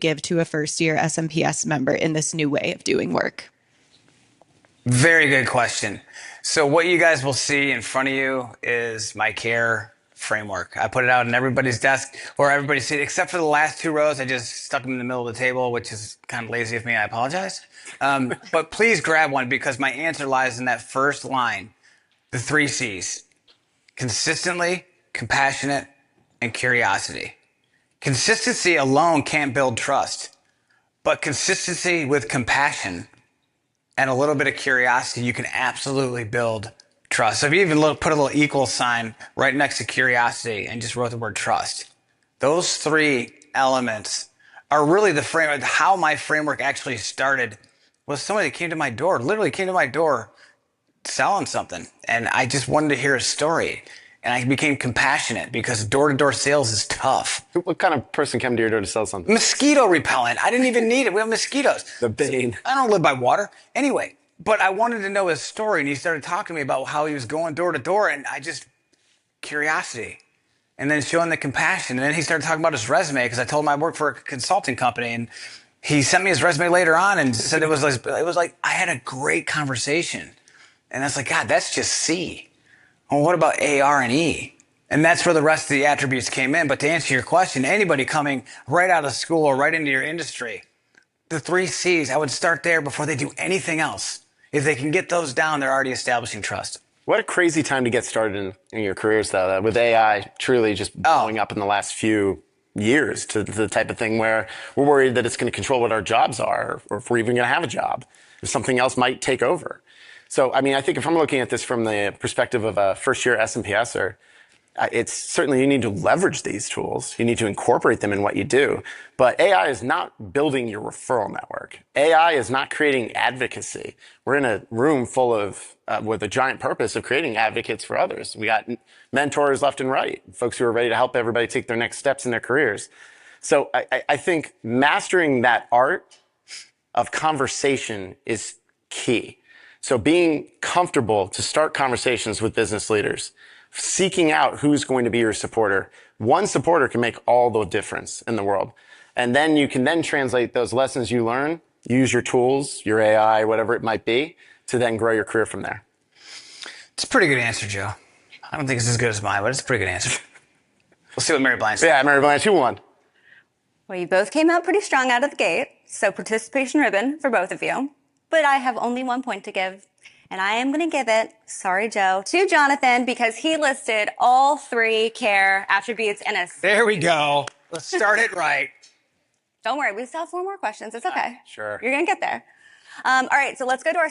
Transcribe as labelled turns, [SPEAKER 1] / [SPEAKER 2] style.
[SPEAKER 1] give to a first-year SMPS member in this new way of doing work?
[SPEAKER 2] Very good question. So what you guys will see in front of you is my care framework. I put it out on everybody's desk or everybody's seat, except for the last 2 rows. I just stuck them in the middle of the table, which is kind of lazy of me. I apologize. But please grab one because my answer lies in that first line, the 3 C's: consistently, compassionate, and curiosity. Consistency alone can't build trust, but consistency with compassion and a little bit of curiosity, you can absolutely build trust. So if you even put a little equal sign right next to curiosity and just wrote the word trust, those 3 elements are really the framework. How my framework actually started was somebody that came to my door, literally came to my door selling something. And I just wanted to hear a story. And I became compassionate because door-to-door sales is tough.
[SPEAKER 3] What kind of person came to your door to sell something?
[SPEAKER 2] Mosquito repellent. I didn't even need it. We have mosquitoes.
[SPEAKER 3] The bane.
[SPEAKER 2] I don't live by water. Anyway, but I wanted to know his story, and he started talking to me about how he was going door to door, and curiosity. And then showing the compassion. And then he started talking about his resume because I told him I worked for a consulting company, and he sent me his resume later on and said it was like I had a great conversation. And I was like, God, that's just C. Well, what about A, R, and E? And that's where the rest of the attributes came in. But to answer your question, anybody coming right out of school or right into your industry, the 3 C's, I would start there before they do anything else. If they can get those down, they're already establishing trust.
[SPEAKER 3] What a crazy time to get started in your careers, though, with AI truly just blowing up in the last few years to the type of thing where we're worried that it's going to control what our jobs are or if we're even going to have a job, if something else might take over. So, I mean, I think if I'm looking at this from the perspective of a first-year SMPSer, it's certainly you need to leverage these tools. You need to incorporate them in what you do. But AI is not building your referral network. AI is not creating advocacy. We're in a room full of, with a giant purpose of creating advocates for others. We got mentors left and right, folks who are ready to help everybody take their next steps in their careers. So I think mastering that art of conversation is key. So being comfortable to start conversations with business leaders, seeking out who's going to be your supporter. One supporter can make all the difference in the world. And then you can then translate those lessons you learn, use your tools, your AI, whatever it might be, to then grow your career from there.
[SPEAKER 2] It's a pretty good answer, Joe. I don't think it's as good as mine, but it's a pretty good answer. We'll see what Mary Blanche says.
[SPEAKER 3] Yeah, Mary Blanche, who won?
[SPEAKER 4] Well, you both came out pretty strong out of the gate, so participation ribbon for both of you. But I have only 1 point to give, and I am going to give it, sorry, Joe, to Jonathan because he listed all 3 care attributes in a...
[SPEAKER 2] There we go. Let's start it right.
[SPEAKER 4] Don't worry, we still have 4 more questions. It's okay.
[SPEAKER 3] Sure.
[SPEAKER 4] You're going to get there. All right, so let's go to our